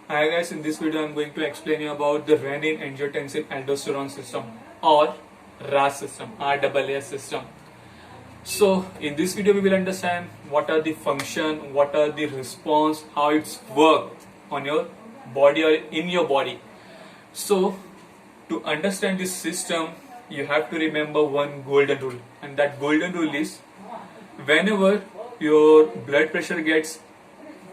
Hi guys, in this video I am going to explain you about the renin angiotensin aldosterone system or RAS system, RAAS system. So in this video we will understand what are the function, what are the response, how it's work on your body or in your body. So to understand this system you have to remember one golden rule, and that golden rule is whenever your blood pressure gets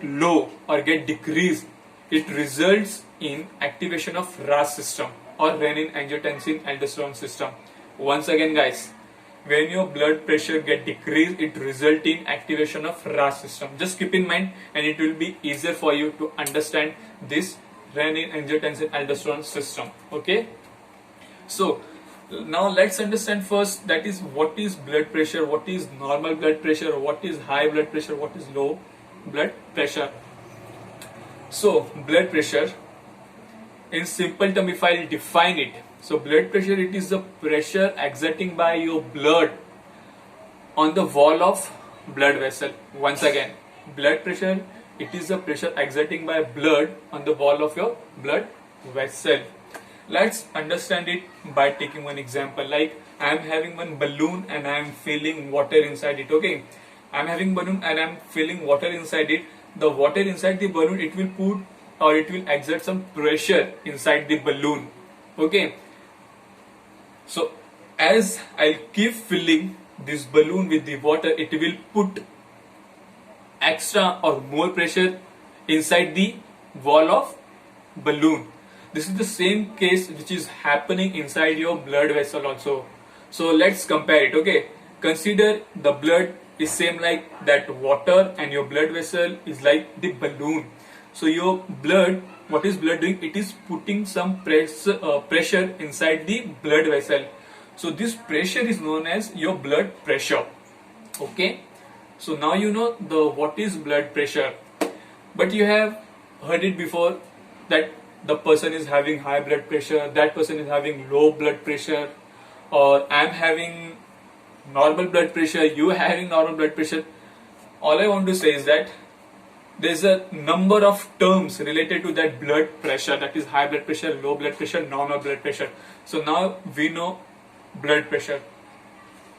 low or get decreased, it results in activation of RAS system or renin angiotensin aldosterone system. Once again guys, when your blood pressure get decreased, it result in activation of RAS system. Just keep in mind, and it will be easier for you to understand this renin angiotensin aldosterone system. Okay, so now let's understand first, that is what is blood pressure, what is normal blood pressure, what is high blood pressure, what is low blood pressure. So blood pressure, in simple term if I define it, so blood pressure, it is the pressure exerting by your blood on the wall of blood vessel. Once again, blood pressure, it is the pressure exerting by blood on the wall of your blood vessel. Let's understand it by taking one example. Like I am having one balloon and I am filling water inside it. Okay, I am having balloon and I am filling water inside it. The water inside the balloon, it will put or it will exert some pressure inside the balloon. Okay, so as I'll keep filling this balloon with the water, it will put extra or more pressure inside the wall of balloon. This is the same case which is happening inside your blood vessel also. So let's compare it. Okay, consider the blood is same like that water and your blood vessel is like the balloon. So your blood, what is blood doing? It is putting some pressure inside the blood vessel. So this pressure is known as your blood pressure. Okay, so now you know the what is blood pressure, but you have heard it before that the person is having high blood pressure, that person is having low blood pressure, or I am having normal blood pressure, you are having normal blood pressure. All I want to say is that there's a number of terms related to that blood pressure, that is high blood pressure, low blood pressure, normal blood pressure. So now we know blood pressure.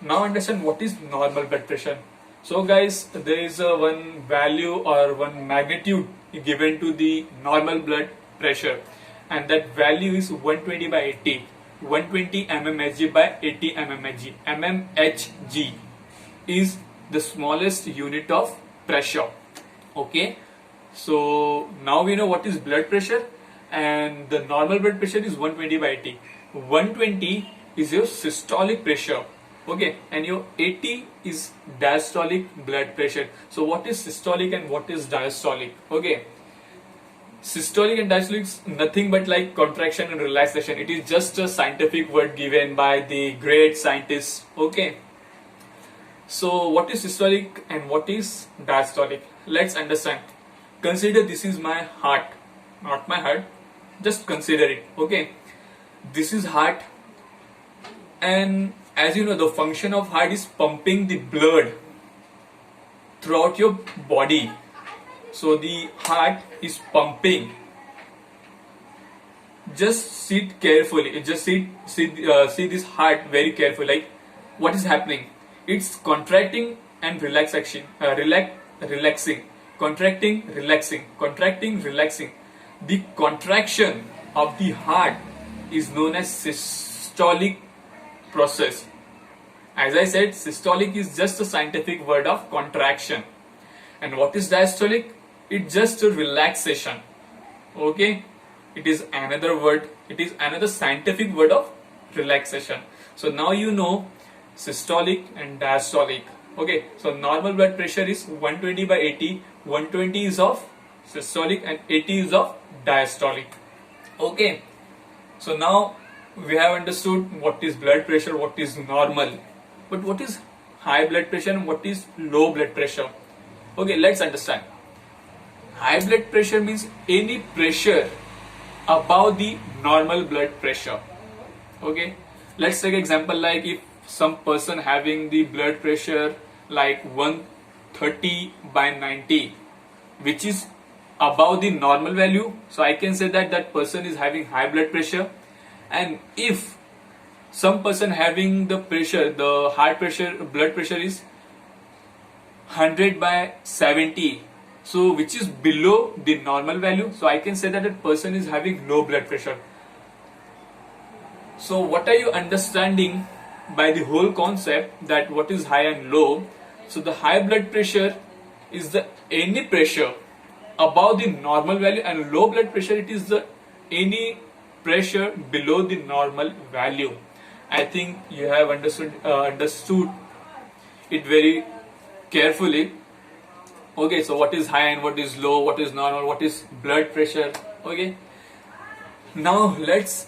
Now understand what is normal blood pressure. So guys, there is a one value or one magnitude given to the normal blood pressure, and that value is 120 by 80. 120 mmHg by 80 mmHg. mmHg is the smallest unit of pressure. Okay, so now we know what is blood pressure, and the normal blood pressure is 120 by 80. 120 is your systolic pressure. Okay, and your 80 is diastolic blood pressure. So what is systolic and what is diastolic? Okay, systolic and diastolic is nothing but like contraction and relaxation. It is just a scientific word given by the great scientists. Okay, so what is systolic and what is diastolic? Let's understand. Consider this is my heart, not my heart, just consider it. Okay, this is heart, and as you know, the function of heart is pumping the blood throughout your body. So the heart is pumping. Just sit carefully. Just see this heart very carefully. Like what is happening? It's contracting and relaxing. Relaxing. Contracting, relaxing. Contracting, relaxing. The contraction of the heart is known as systolic process. As I said, systolic is just a scientific word of contraction. And what is diastolic? It's just a relaxation. Okay, it is another word, it is another scientific word of relaxation. So now you know systolic and diastolic. Okay, so normal blood pressure is 120 by 80. 120 is of systolic and 80 is of diastolic. Okay, so now we have understood what is blood pressure, what is normal, but what is high blood pressure and what is low blood pressure? Okay, let's understand. High blood pressure means any pressure above the normal blood pressure. Okay, let's take example like if some person having the blood pressure like 130 by 90, which is above the normal value, so I can say that that person is having high blood pressure. And if some person having the pressure, the heart pressure, blood pressure is 100/70, so which is below the normal value, so I can say that that person is having low blood pressure. So what are you understanding by the whole concept that what is high and low? So the high blood pressure is the any pressure above the normal value, and low blood pressure, it is the any pressure below the normal value. I think you have understood it very carefully. Okay, so what is high and what is low, what is normal, what is blood pressure. Okay, now let's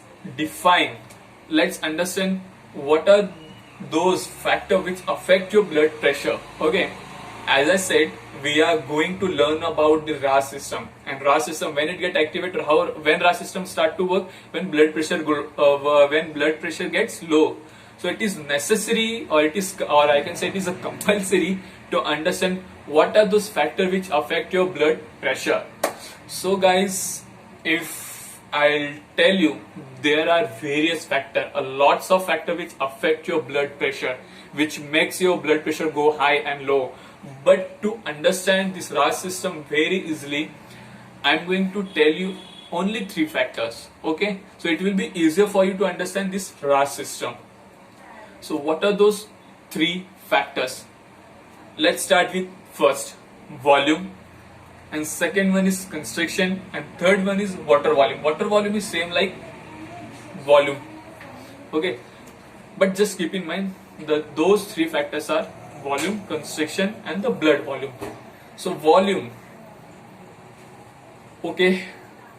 understand what are those factors which affect your blood pressure. Okay, as I said, we are going to learn about the RAS system, and RAS system, when it get activated, when RAS system start to work, when blood pressure gets low. So it is necessary, or I can say it is a compulsory to understand what are those factors which affect your blood pressure. So guys, if I'll tell you, there are various factors, lots of factors which affect your blood pressure, which makes your blood pressure go high and low. But to understand this RAS system very easily, I'm going to tell you only 3 factors. Okay, so it will be easier for you to understand this RAS system. So what are those 3 factors? Let's start with first, volume, and second one is constriction, and third one is water volume. Water volume is same like volume. Okay, but just keep in mind that those 3 factors are volume, constriction, and the blood volume. So volume. Okay,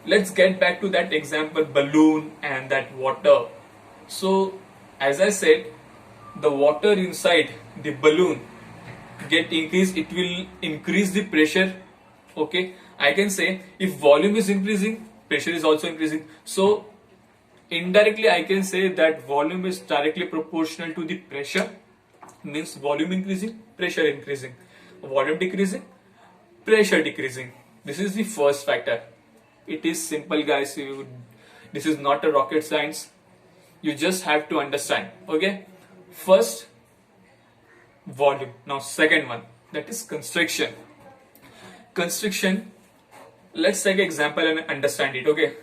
let's get back to that example, balloon and that water. So as I said, the water inside the balloon get increased, it will increase the pressure. Okay, I can say if volume is increasing, pressure is also increasing. So indirectly I can say that volume is directly proportional to the pressure, means volume increasing, pressure increasing. Volume decreasing, pressure decreasing. This is the first factor. It is simple, guys. This is not a rocket science. You just have to understand. Okay, first volume. Now second one, that is constriction. Constriction, let's take an example and understand it. Okay,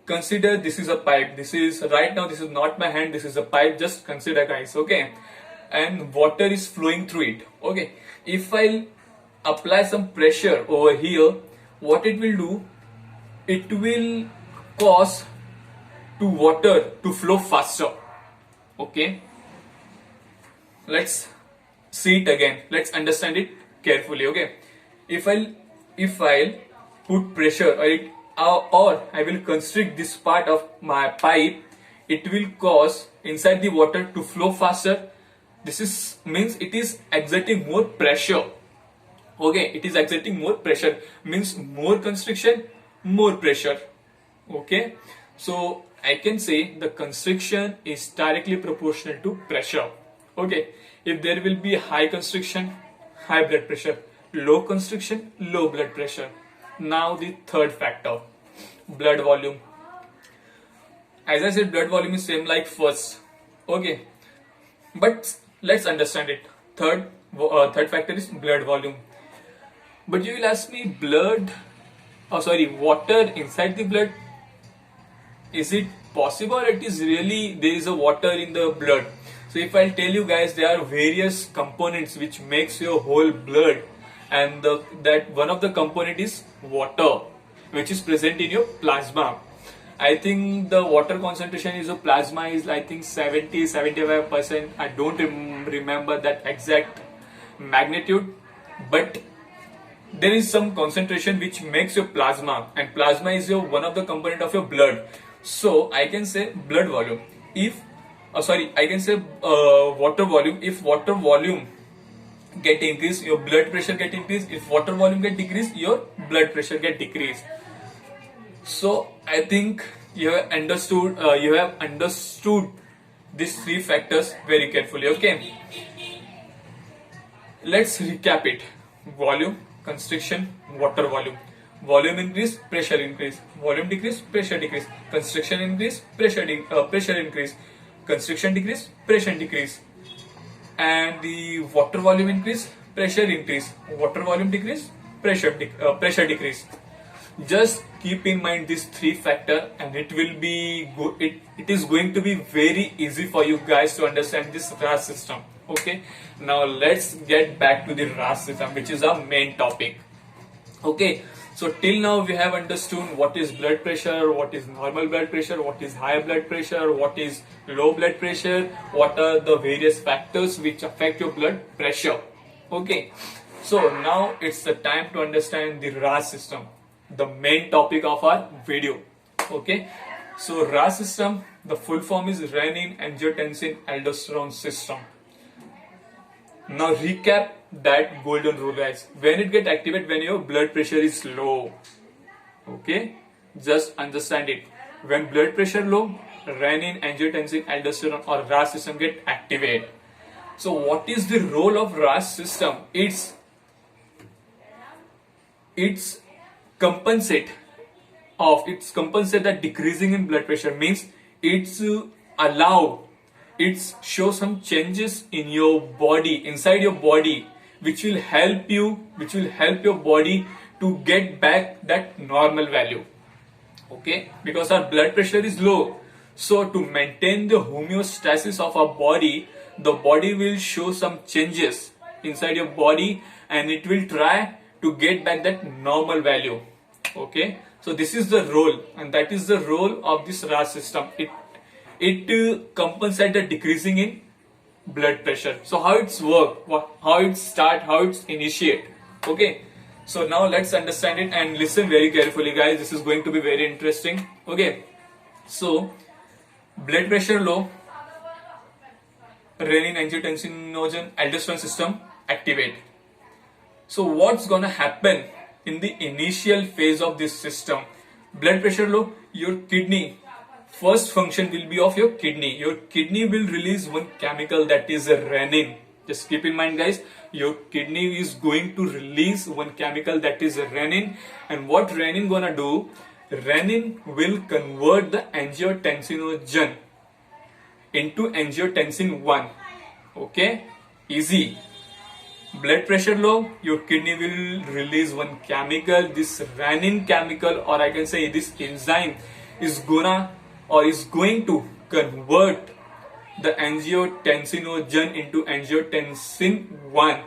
consider this is a pipe. This is right now, this is not my hand, this is a pipe. Just consider, guys. Okay, and water is flowing through it. Okay, if I'll apply some pressure over here, what it will do, it will cause to water to flow faster. Okay, let's see it again. Let's understand it carefully. Okay, if I'll put pressure, or I will constrict this part of my pipe, it will cause inside the water to flow faster. This means it is exerting more pressure. Okay, it is exerting more pressure, means more constriction, more pressure. Okay, so I can say the constriction is directly proportional to pressure. Okay, if there will be high constriction, high blood pressure, low constriction, low blood pressure. Now the third factor, blood volume. As I said, blood volume is same like first. Okay, but let's understand it. Third factor is blood volume. But you will ask me, water inside the blood, is it possible? It is really, there is a water in the blood. So if I'll tell you, guys, there are various components which makes your whole blood, and that one of the component is water, which is present in your plasma. I think the water concentration in your plasma is, I think, 70-75%. I don't remember that exact magnitude, but there is some concentration which makes your plasma, and plasma is one of the component of your blood. So I can say blood volume. I can say water volume. If water volume get increased, your blood pressure get increased. If water volume get decreased, your blood pressure get decreased. So I think you have understood these 3 factors very carefully. Okay, let's recap it. Volume, constriction, water volume. volume increase, pressure increase, volume decrease, pressure decrease, constriction increase, pressure increase, constriction decrease, pressure decrease, and the water volume increase, pressure increase, water volume decrease, pressure decrease. Just keep in mind these three factor, and it will be it is going to be very easy for you guys to understand this RAS system. Okay, now let's get back to the RAS system, which is our main topic. Okay, so till now we have understood what is blood pressure, what is normal blood pressure, what is high blood pressure, what is low blood pressure, what are the various factors which affect your blood pressure. Okay, so now it's the time to understand the RAS system, the main topic of our video. Okay, so RAS system, the full form is renin angiotensin aldosterone system. Now recap that golden rule, guys. When it get activated, when your blood pressure is low. Okay, just understand it. When blood pressure low, renin angiotensin aldosterone or RAS system get activated. So what is the role of RAS system? It's compensate that decreasing in blood pressure, means it's show some changes in your body, inside your body, which will help your body to get back that normal value. Okay, because our blood pressure is low, so to maintain the homeostasis of our body, the body will show some changes inside your body, and it will try to get back that normal value. Okay, so this is the role, and that is the role of this RAS system. It compensates the decreasing in blood pressure. So how it's work, how it start, how it's initiate. Okay, so now let's understand it and listen very carefully, guys. This is going to be very interesting. Okay, so blood pressure low, renin angiotensin aldosterone system activate. So what's gonna happen in the initial phase of this system? Blood pressure low, your kidney, first function will be of your kidney. Your kidney will release one chemical, that is a renin. Just keep in mind, guys, your kidney is going to release one chemical, that is a renin. And what renin gonna do? Renin will convert the angiotensinogen into angiotensin 1. Okay, easy. Blood pressure low, your kidney will release one chemical, this renin chemical, or I can say this enzyme is going to convert the angiotensinogen into angiotensin 1.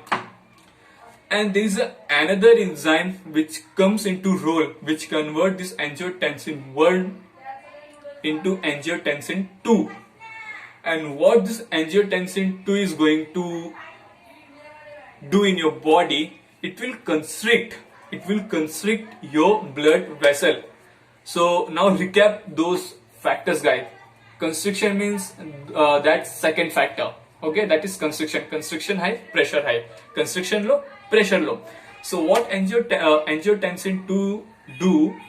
And there is another enzyme which comes into role, which convert this angiotensin 1 into angiotensin 2. And what this angiotensin 2 is going to do in your body, it will constrict your blood vessel. So now recap those factors, guys. Constriction means that second factor. Okay, that is constriction high, pressure high. Constriction low, pressure low. So what angiotensin 2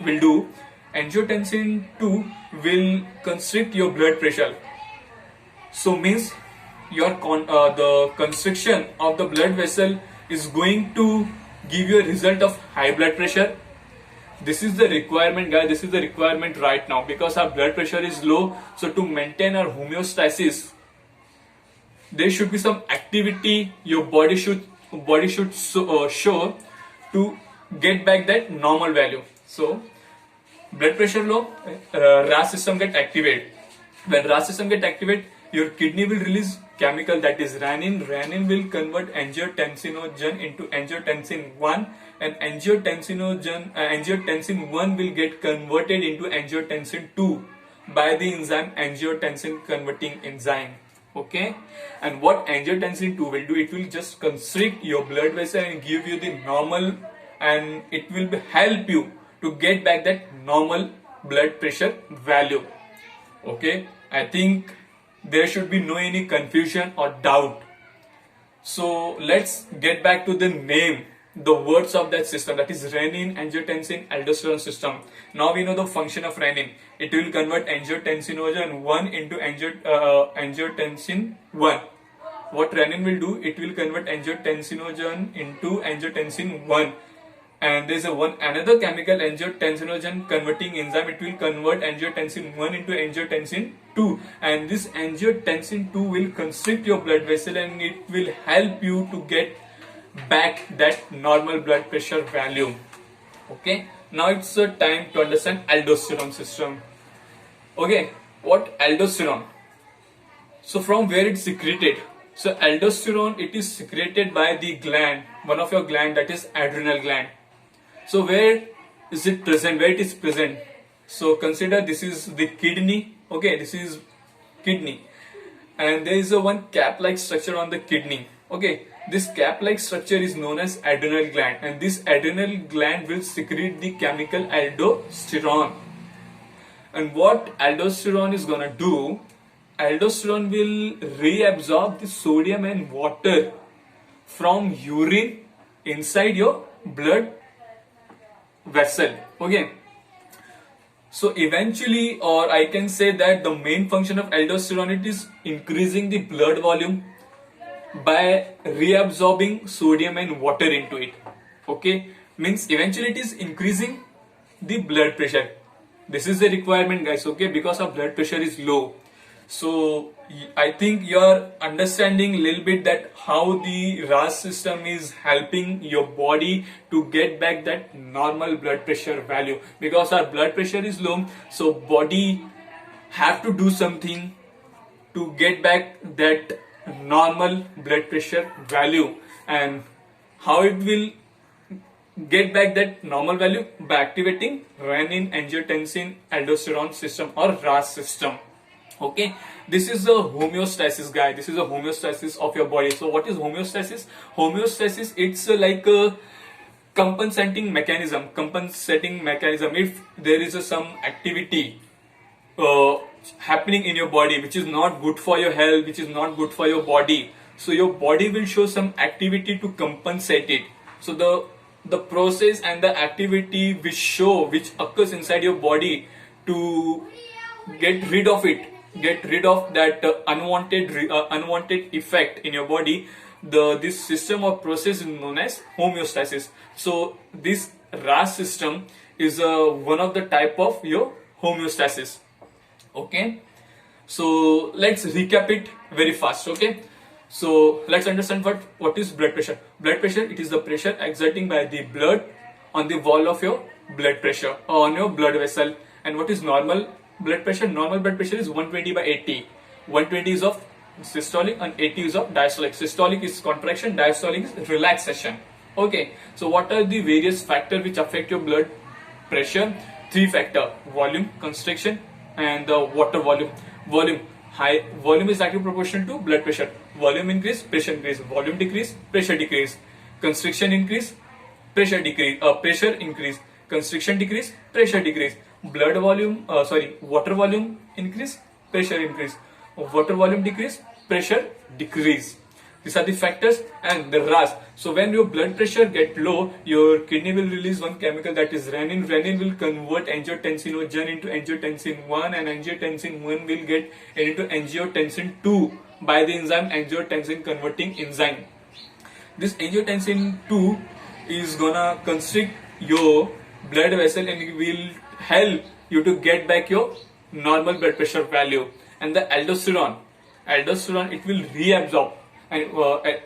will do? Angiotensin 2 will constrict your blood pressure. So means the constriction of the blood vessel is going to give you a result of high blood pressure. This is the requirement, guys. This is the requirement right now, because our blood pressure is low. So to maintain our homeostasis, there should be some activity your body should show to get back that normal value. So blood pressure low, RAS system get activated. When RAS system get activated, your kidney will release chemical, that is renin. Renin will convert angiotensinogen into angiotensin 1, and angiotensin 1 will get converted into angiotensin 2 by the enzyme angiotensin converting enzyme. Okay, and what angiotensin 2 will do? It will just constrict your blood vessel and give you the normal, and it will help you to get back that normal blood pressure value. Okay, I think there should be no any confusion or doubt. So let's get back to the name, the words of that system, that is renin angiotensin aldosterone system. Now we know the function of renin. It will convert angiotensinogen 1 into angiotensin 1. What renin will do? It will convert angiotensinogen into angiotensin 1. and there's another chemical, angiotensinogen converting enzyme. It will convert angiotensin 1 into angiotensin 2, and this angiotensin 2 will constrict your blood vessel, and it will help you to get back that normal blood pressure value. Okay, now it's time to understand aldosterone system. Okay, what aldosterone? So from where it's secreted? So aldosterone, it is secreted by the gland, one of your gland, that is adrenal gland. So where is it present? Where it is present? So consider this is the kidney. Okay, this is kidney, and there is a one cap-like structure on the kidney. Okay, this cap-like structure is known as adrenal gland, and this adrenal gland will secrete the chemical aldosterone. And what aldosterone is gonna do? Aldosterone will reabsorb the sodium and water from urine inside your blood vessel. Okay, so eventually, or I can say that the main function of aldosterone, it is increasing the blood volume by reabsorbing sodium and water into it. Okay, means eventually it is increasing the blood pressure. This is the requirement, guys. Okay, because our blood pressure is low. So I think you're understanding a little bit that how the RAS system is helping your body to get back that normal blood pressure value. Because our blood pressure is low, so body have to do something to get back that normal blood pressure value. And how it will get back that normal value? By activating renin angiotensin aldosterone system, or RAS system. Okay, this is a homeostasis, guy. This is a homeostasis of your body. So what is homeostasis? Homeostasis, it's like a compensating mechanism. If there is some activity happening in your body which is not good for your health, which is not good for your body, so your body will show some activity to compensate it. So the process and the activity which occurs inside your body to get rid of it, get rid of that unwanted effect in your body, this system or process is known as homeostasis. So this RAS system is one of the type of your homeostasis. Okay, so let's recap it very fast. Okay, so let's understand what is blood pressure. Blood pressure, it is the pressure exerting by the blood on the wall of your blood pressure, or on your blood vessel. And what is normal blood pressure? Normal blood pressure is 120 by 80. 120 is of systolic and 80 is of diastolic. Systolic is contraction, diastolic is relaxation. Okay, so what are the various factors which affect your blood pressure? 3 factors: volume, constriction, and the water volume. Volume is directly proportional to blood pressure. Volume increase, pressure increase. Volume decrease, pressure decrease. Constriction increase, pressure decrease. Pressure increase. Constriction decrease, pressure decrease. Water volume increase, pressure increase. Water volume decrease, pressure decrease. These are the factors. And the RAS. So when your blood pressure get low, your kidney will release one chemical, that is renin. Renin will convert angiotensinogen into angiotensin 1, and angiotensin 1 will get into angiotensin 2 by the enzyme angiotensin converting enzyme. This angiotensin 2 is gonna constrict your blood vessel, and it will help you to get back your normal blood pressure value. And the aldosterone, it will reabsorb, and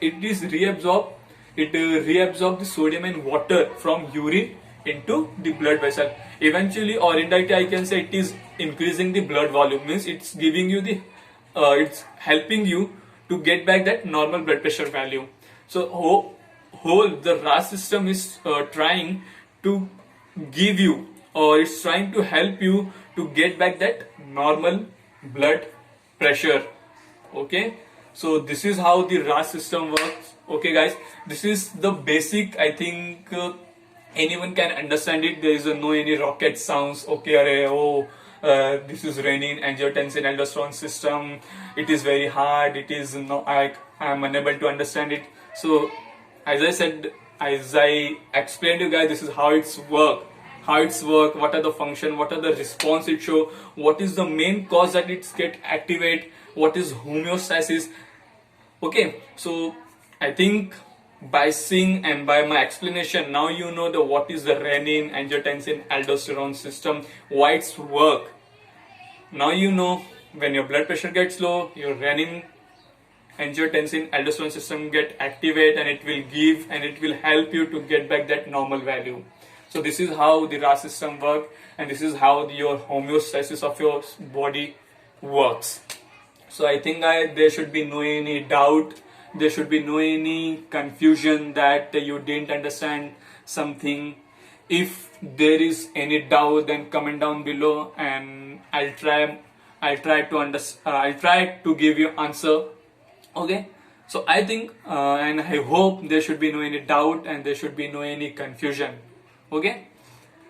it reabsorb the sodium and water from urine into the blood vessel. Eventually or indirectly, I can say it is increasing the blood volume, means it's giving you the it's helping you to get back that normal blood pressure value. So the RAS system is trying to give you, or it's trying to help you to get back that normal blood pressure. Okay, so this is how the RAS system works. Okay guys, this is the basic. I think anyone can understand it. There is no any rocket sounds. Okay, this is renin angiotensin aldosterone system. It is very hard. It is no, I am unable to understand it. So as I explained to you guys, this is how it's work. What are the function, what are the response it show, what is the main cause that it's get activate, what is homeostasis. Okay, so I think by seeing and by my explanation, now you know the what is the renin, angiotensin, aldosterone system, why it's work. Now you know when your blood pressure gets low, your renin, angiotensin, aldosterone system get activate, and it will give and it will help you to get back that normal value. So this is how the RAS system work, and this is how your homeostasis of your body works. So I think there should be no any doubt, there should be no any confusion that you didn't understand something. If there is any doubt, then comment down below, and I'll try to give you answer. Okay, so I think and I hope there should be no any doubt and there should be no any confusion. Okay,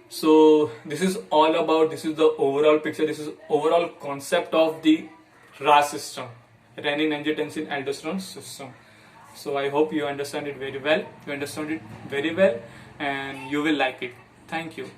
so this is all about, this is the overall picture, this is overall concept of the RAS system, renin, angiotensin, aldosterone system. So I hope you understand it very well, and you will like it. Thank you.